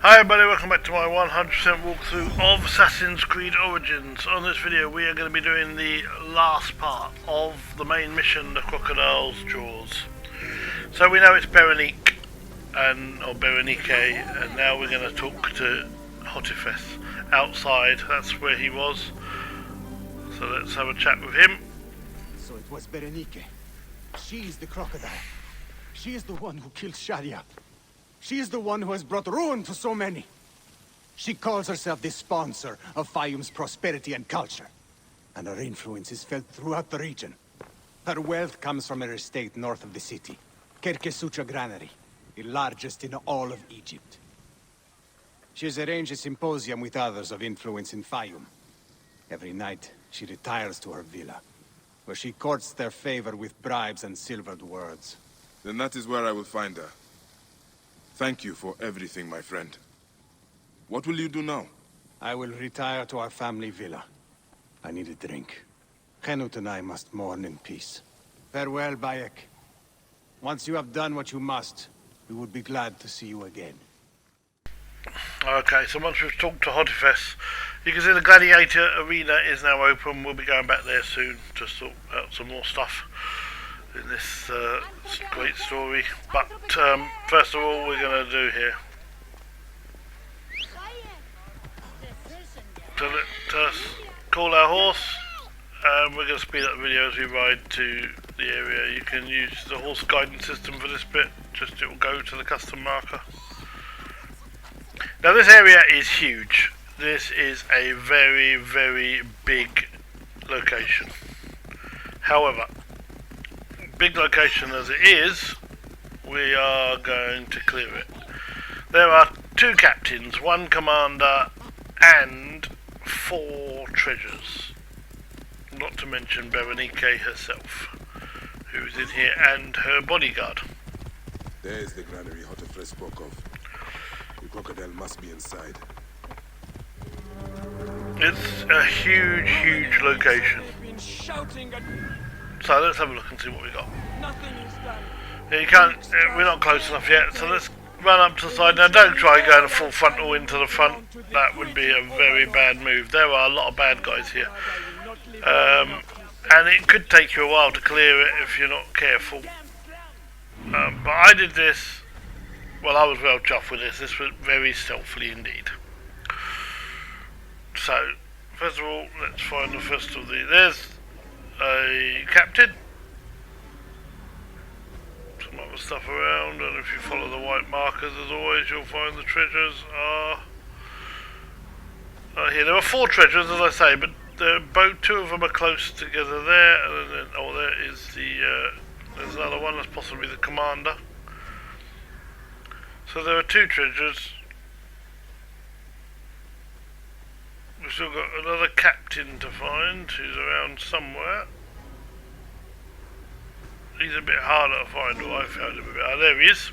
Hi everybody, welcome back to my 100% walkthrough of Assassin's Creed Origins. On this video we are going to be doing the last part of the main mission, the Crocodile's Jaws. So we know it's Berenice, or Berenice, and now we're going to talk to Hotifes outside. That's where he was. So let's have a chat with him. So it was Berenice. She is the Crocodile. She is the one who killed Shadia. She is the one who has brought ruin to so many. She calls herself the sponsor of Fayum's prosperity and culture. And her influence is felt throughout the region. Her wealth comes from her estate north of the city. Kerkesucha Granary, the largest in all of Egypt. She has arranged a symposium with others of influence in Fayum. Every night, she retires to her villa, where she courts their favor with bribes and silvered words. Then that is where I will find her. Thank you for everything, my friend. What will you do now? I will retire to our family villa. I need a drink. Henut and I must mourn in peace. Farewell, Bayek. Once you have done what you must, we would be glad to see you again. Okay, so once we've talked to Hotifes, you can see the Gladiator Arena is now open. We'll be going back there soon to sort out some more stuff in this great story. But first of all, we're going to do here. So let us call our horse, and we're going to speed up the video as we ride to the area. You can use the horse guidance system for this bit, just it will go to the custom marker. Now this area is huge. This is a very, very big location. However, big location as it is, we are going to clear it. There are 2 captains, 1 commander, and 4 treasures. Not to mention Berenice herself, who is in here, and her bodyguard. There is the granary Hotifes spoke of. The crocodile must be inside. It's a huge, huge location. So let's have a look and see what we got. Yeah, you can't. We're not close enough yet, so let's run up to the side. Now, don't try going a full frontal into the front. That would be a very bad move. There are a lot of bad guys here, and it could take you a while to clear it if you're not careful. But I did this. Well, I was well chuffed with this. This was very stealthily indeed. So, first of all, let's find the first of the. There's a captain. Some other stuff around, and if you follow the white markers, as always, you'll find the treasures are here. There are 4 treasures, as I say, but both 2 of them are close together there, and then there is the. There's another one. That's possibly the commander. So there are 2 treasures. We've still got another captain to find who's around somewhere. He's a bit harder to find, or I found him a bit harder. There he is.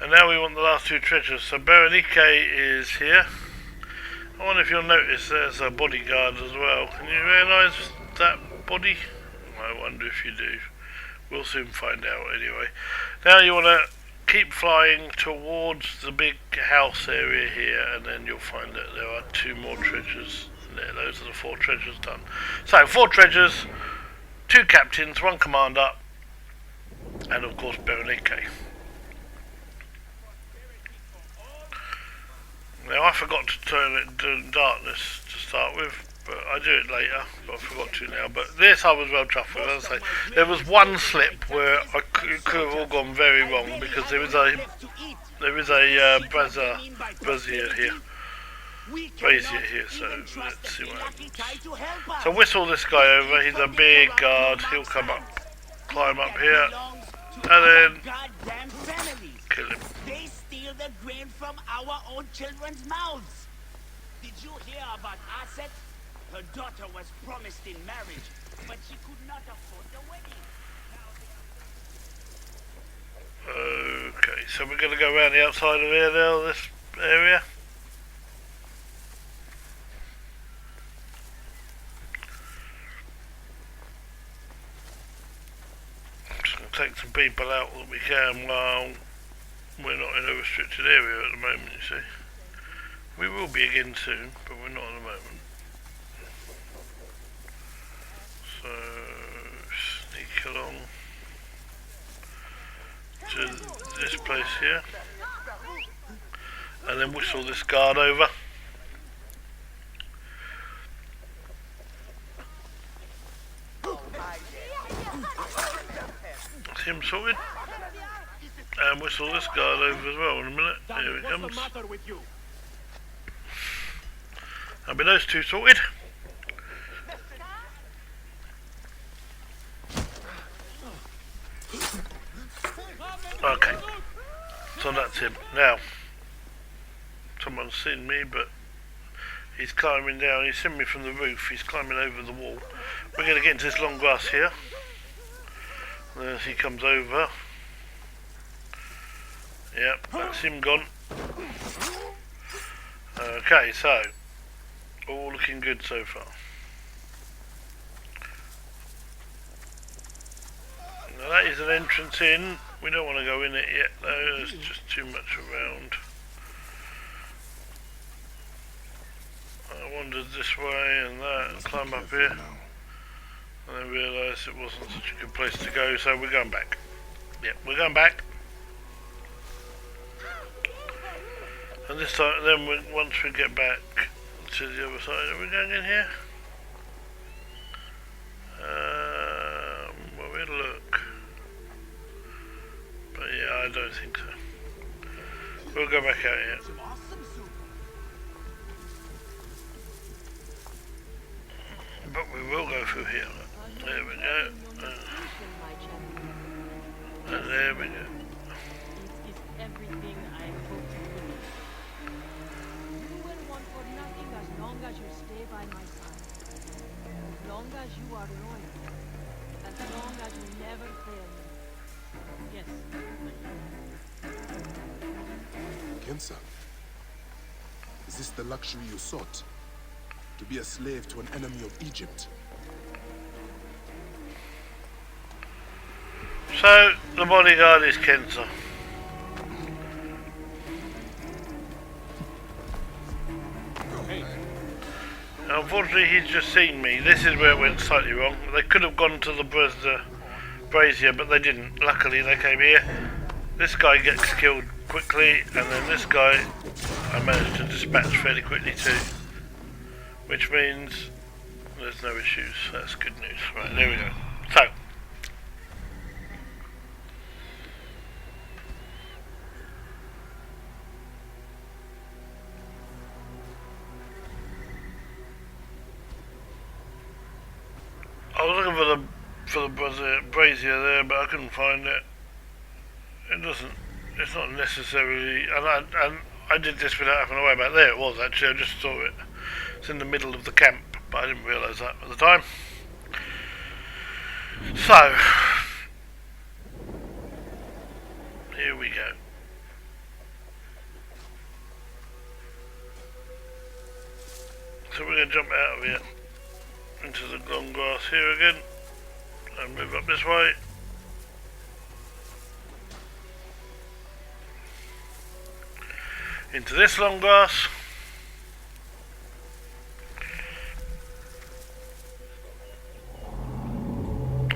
And now we want the last 2 treasures. So Berenice is here. I wonder if you'll notice there's a bodyguard as well. Can you realise that body? I wonder if you do. We'll soon find out anyway. Now you want to keep flying towards the big house area here, and then you'll find that there are 2 more treasures there. Those are the 4 treasures done. So 4 treasures, 2 captains, 1 commander, and of course Berenice. Now I forgot to turn it to darkness to start with, but I do it later, but I forgot to now. But this I was well chuffed with, as I say. There was one slip where it could have all gone very wrong, because there is a brazier here. So let's see what happens. So whistle this guy over, he's a big guard, he'll come up, climb up here, and then kill him. They steal the grain from our own children's mouths. Did you hear about Asset? Her daughter was promised in marriage, but she could not afford the wedding. Okay, so we're going to go around the outside of here now, this area. Just going to take some people out that we can while We're not in a restricted area at the moment, you see. We will be again soon, but we're not at the moment. So, sneak along to this place here. And then whistle this guard over. That's him sorted. And whistle this guard over as well in a minute. Here it comes. That'll be those two sorted. Okay. So that's him. Now, someone's seen me, but he's climbing down. He's seen me from the roof. He's climbing over the wall. We're going to get into this long grass here. And as he comes over. Yep, that's him gone. Okay, so all looking good so far. Now that is an entrance in. We don't want to go in it yet though, there's just too much around. I wandered this way and that and climb up here. And then realised it wasn't such a good place to go, so we're going back. Yep, we're going back. And this time, then once we get back to the other side, are we going in here? Well, we'll look. But yeah, I don't think so. We'll go back out here. But we will go through here. There we go. And there we go. As you stay by my side, as long as you are loyal, as long as you never fail me. Yes. Kensa, is this the luxury you sought? To be a slave to an enemy of Egypt? So, the bodyguard is Kensa. Unfortunately, he's just seen me. This is where it went slightly wrong. They could have gone to the brazier, but they didn't. Luckily, they came here. This guy gets killed quickly, and then this guy I managed to dispatch fairly quickly too. Which means there's no issues. That's good news. Right, there we go. So, I was looking for the brazier there, but I couldn't find it. It's not necessarily, and I did this without having to worry about it. There it was actually, I just saw it. It's in the middle of the camp, but I didn't realise that at the time. So, here we go. So we're going to jump out of here into the long grass here again and move up this way. Into this long grass.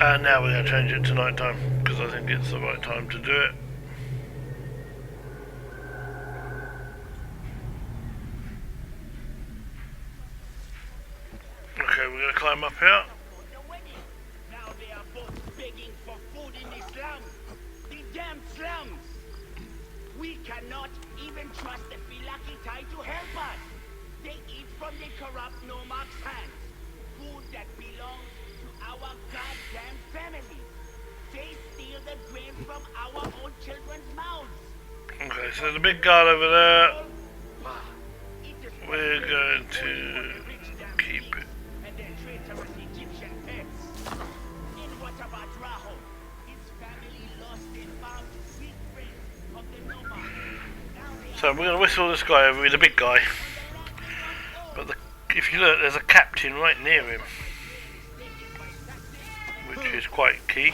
And now we're going to change it to night time because I think it's the right time to do it. Okay, we're going to climb up here. Now they are both begging for food in the slums. The damn slums. We cannot even trust the Philakitai to help us. They eat from the corrupt Nomarch's hands. Food that belongs to our goddamn family. They steal the grain from our own children's mouths. Okay, so the big guard over there. We're going to keep it. And their traitorous Egyptian pets. And what about Raho? His family lost their mouth, sweet friends of the Nomarch. So we're going to whistle this guy over, the big guy. But if you look, there's a captain right near him, which is quite key.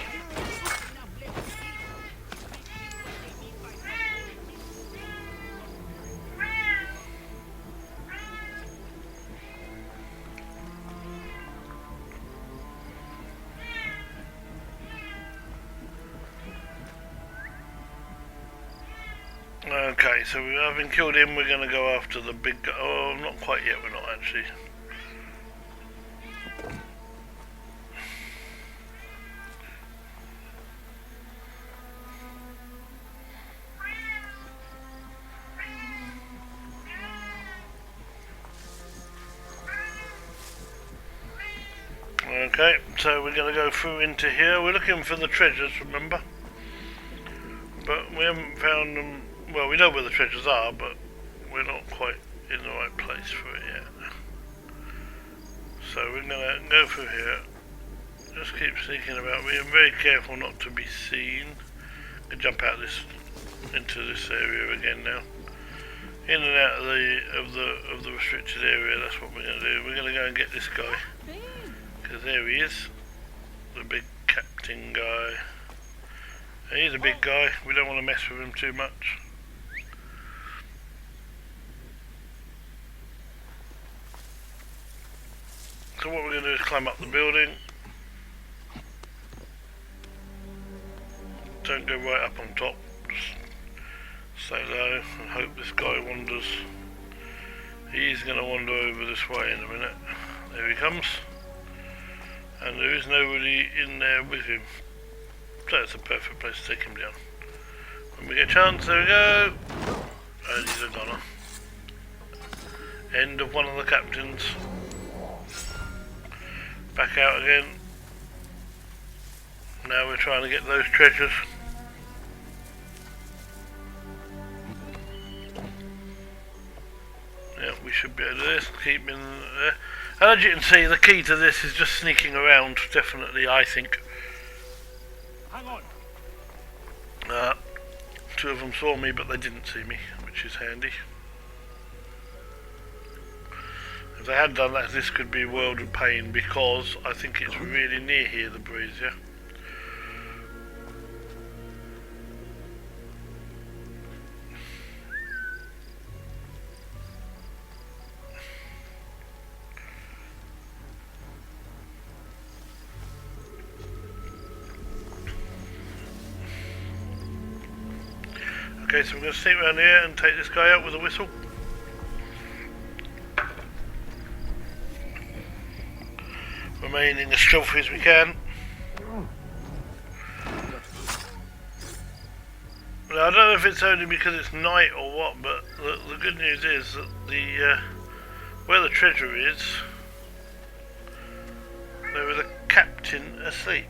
Okay, so having killed him, we're going to go after the big guy. Oh, not quite yet, we're not actually. Okay, so we're going to go through into here. We're looking for the treasures, remember? But we haven't found them. Well, we know where the treasures are, but we're not quite in the right place for it yet. So we're going to go through here. Just keep sneaking about, being very careful not to be seen. And jump out into this area again now. In and out of the restricted area. That's what we're going to do. We're going to go and get this guy. Because there he is, the big captain guy. He's a big guy, we don't want to mess with him too much. So what we're going to do is climb up the building. Don't go right up on top, just stay low and hope this guy wanders. He's going to wander over this way in a minute. There he comes. And there is nobody in there with him. So it's a perfect place to take him down. When we get a chance, there we go. And he's a goner. End of one of the captains. Back out again. Now we're trying to get those treasures. Yeah, we should be able to do this. Keep in there. And as you can see, the key to this is just sneaking around, definitely, I think. Hang on. Two of them saw me, but they didn't see me, which is handy. If they had done that, this could be a world of pain, because I think it's really near here, the brazier. Okay, so we're going to sneak around here and take this guy out with a whistle. Remaining as stealthy as we can. Now, I don't know if it's only because it's night or what, but the good news is that where the treasure is, there is a captain asleep.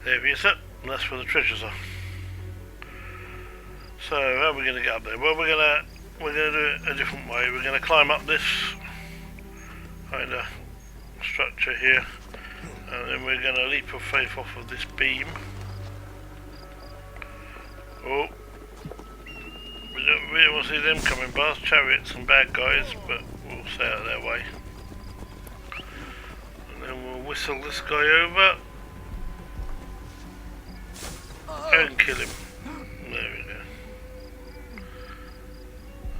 There he is, and that's where the treasures are. So how are we going to get up there? Well, we're going to do it a different way. We're going to climb up this kind of structure here, and then we're going to leap of faith off of this beam. Oh, we don't really want to see them coming past. Chariots and bad guys, but we'll stay out of their way. And then we'll whistle this guy over. And kill him. There we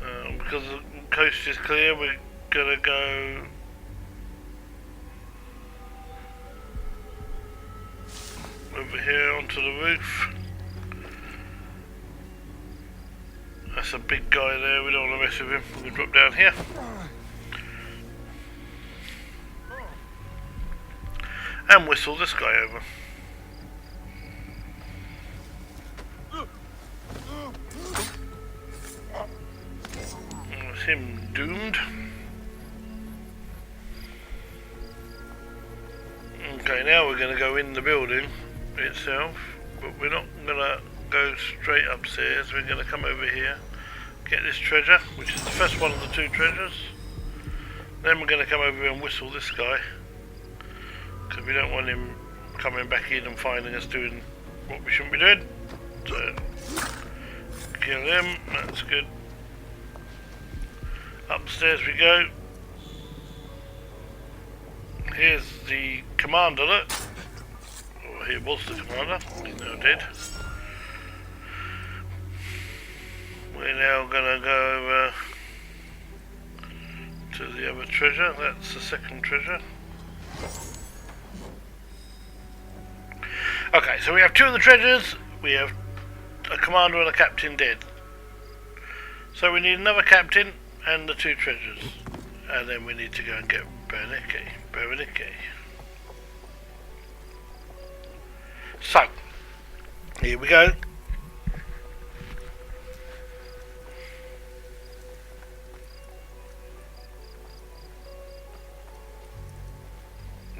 go. Because the coast is clear, we're gonna go over here onto the roof. That's a big guy there, we don't want to mess with him. We'll drop down here. And whistle this guy over. Him doomed. Okay, now we're going to go in the building itself, but we're not going to go straight upstairs. We're going to come over here, get this treasure, which is the first one of the two treasures. Then we're going to come over here and whistle this guy, because we don't want him coming back in and finding us doing what we shouldn't be doing. So, kill him, that's good. Upstairs we go. Here's the commander, look. Oh, he was the commander, he's now dead. We're now gonna go over to the other treasure. That's the second treasure. Okay, so we have 2 of the treasures. We have a commander and a captain dead. So we need another captain and the 2 treasures. And then we need to go and get Berenice. So, here we go.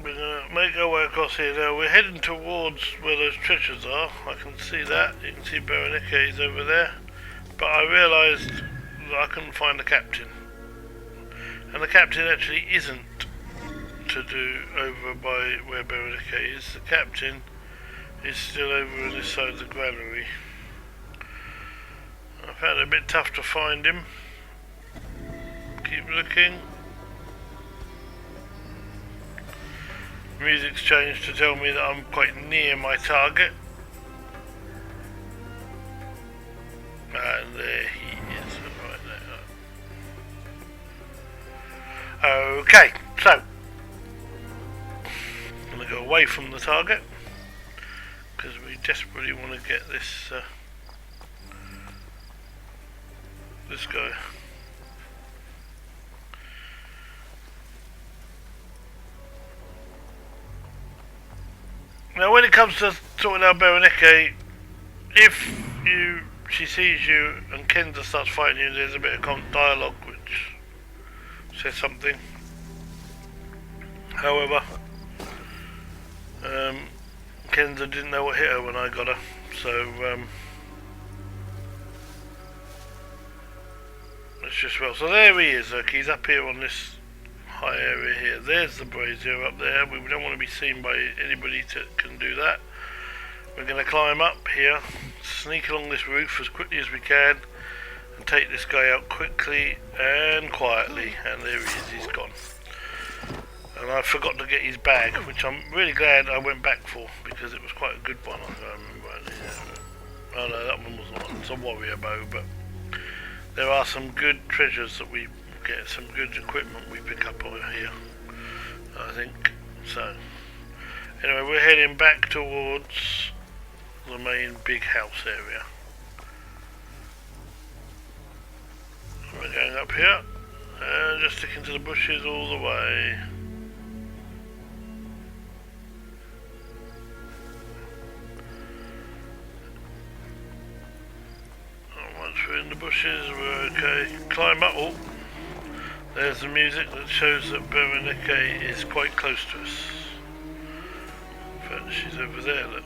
We're going to make our way across here now. We're heading towards where those treasures are. I can see that. You can see Berenice is over there. But I realised that I couldn't find the captain. And the captain actually isn't to do over by where Berenice is. The captain is still over on this side of the granary. I found it a bit tough to find him. Keep looking. Music's changed to tell me that I'm quite near my target. And there he is, right there. Okay, so I'm going to go away from the target because we desperately want to get this this guy. Now when it comes to sorting out Berenice, if she sees you and Kenza starts fighting you, there's a bit of dialogue which says something. However, Kenza didn't know what hit her when I got her, so it's just well. So there he is, look, he's up here on this high area here. There's the brazier up there. We don't want to be seen by anybody that can do that. We're going to climb up here, sneak along this roof as quickly as we can, and take this guy out quickly and quietly. And there he is, he's gone. And I forgot to get his bag, which I'm really glad I went back for, because it was quite a good one. I remember. Oh no, that one wasn't one. It's a warrior bow, but there are some good treasures that we get, some good equipment we pick up over here, I think. So, anyway, we're heading back towards the main big house area. We're going up here, and just sticking to the bushes all the way. And once we're in the bushes, we're okay. Climb up. Oh, there's the music that shows that Berenice is quite close to us. In fact, she's over there, look.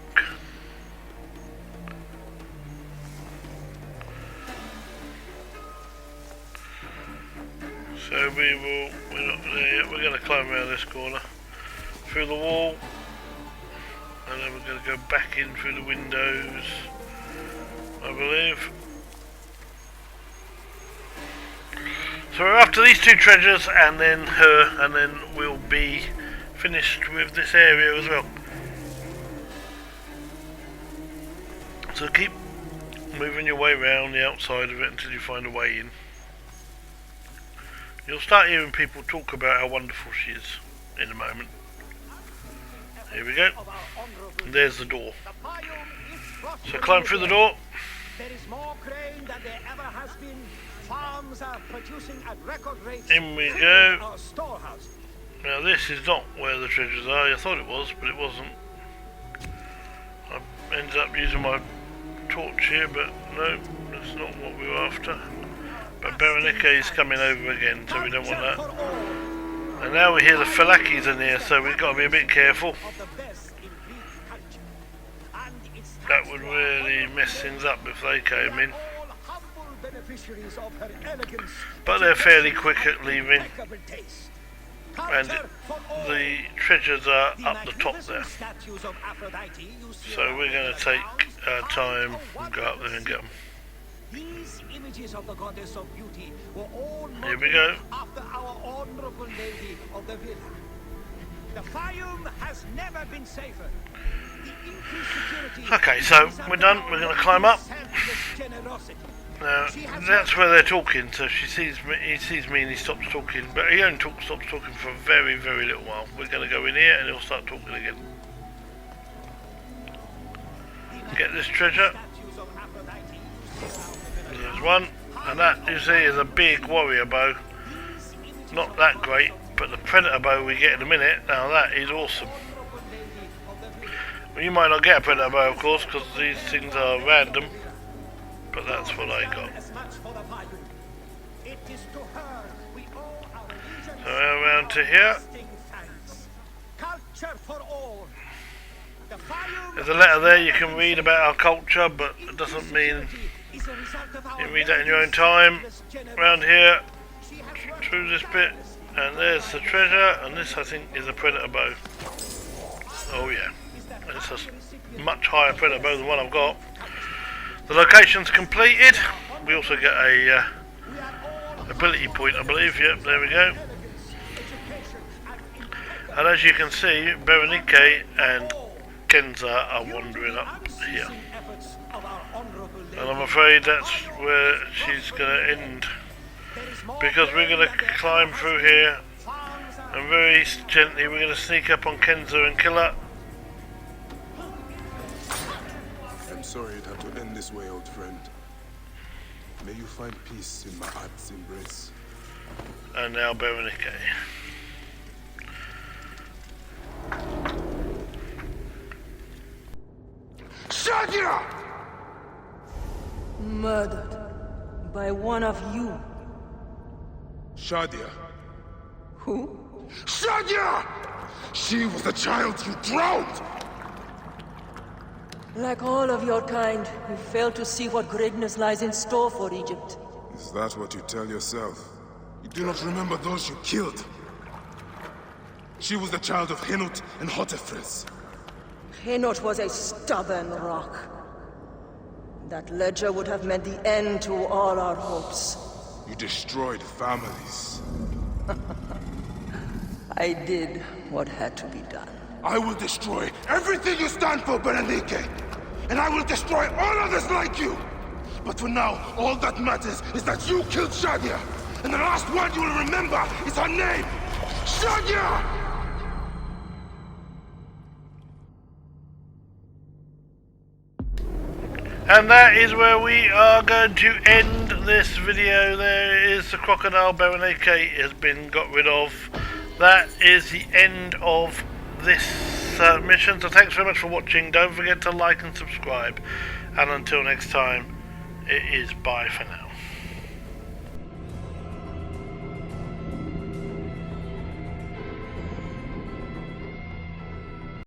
So we're not there yet, we're going to climb around this corner, through the wall, and then we're going to go back in through the windows, I believe. So we're after these 2 treasures and then her, and then we'll be finished with this area as well. So keep moving your way around the outside of it until you find a way in. You'll start hearing people talk about how wonderful she is in a moment. Here we go. And there's the door. So climb through the door. There is more grain than there ever has been. Farms are producing at record rates. In we go. Our storehouse. Now this is not where the treasures are. I thought it was, but it wasn't. I ended up using my torch here, but no, that's not what we were after. But Berenice is coming over again, so we don't want that. And now we hear the Falakis are near, so we've got to be a bit careful. That would really mess things up if they came in. But they're fairly quick at leaving. And the treasures are up the top there. So we're going to take our time and go up there and get them. These images of the goddess of beauty were all Here we go. after our honorable lady of the villa. The Fayum has never been safer. The increased security Okay, so we're done. We're going to climb up. Now, that's where they're talking, so she sees me, he sees me and he stops talking, but he only stops talking for a very, very little while. We're going to go in here and he'll start talking again. Get this treasure. There's one, and that, you see, is a big warrior bow. Not that great, but the predator bow we get in a minute, now that is awesome. Well, you might not get a predator bow, of course, because these things are random. But that's what I got. So around to here. There's a letter there you can read about our culture, but it doesn't mean you can read that in your own time. Around here, through this bit, and there's the treasure, and this I think is a predator bow. Oh yeah, it's a much higher predator bow than one I've got. The location's completed. We also get a ability point, I believe. Yep, there we go. And as you can see, Berenike and Kenza are wandering up here. And I'm afraid that's where she's going to end. Because we're going to climb through here. And very gently we're going to sneak up on Kenza and kill her. I'm sorry it had to end this way, old friend. May you find peace in Ma'at's embrace. And now Berenike. Shadia! Murdered by one of you. Shadia. Who? Shadia! She was the child you drowned! Like all of your kind, you fail to see what greatness lies in store for Egypt. Is that what you tell yourself? You do not remember those you killed. She was the child of Henut and Hotefres. Henot was a stubborn rock. That ledger would have meant the end to all our hopes. You destroyed families. I did what had to be done. I will destroy everything you stand for, Berenike! And I will destroy all others like you! But for now, all that matters is that you killed Shadia! And the last one you will remember is her name! Shadia! And that is where we are going to end this video. There is the crocodile. Berenike has been got rid of. That is the end of this mission. So thanks very much for watching. Don't forget to like and subscribe. And until next time, it is bye for now.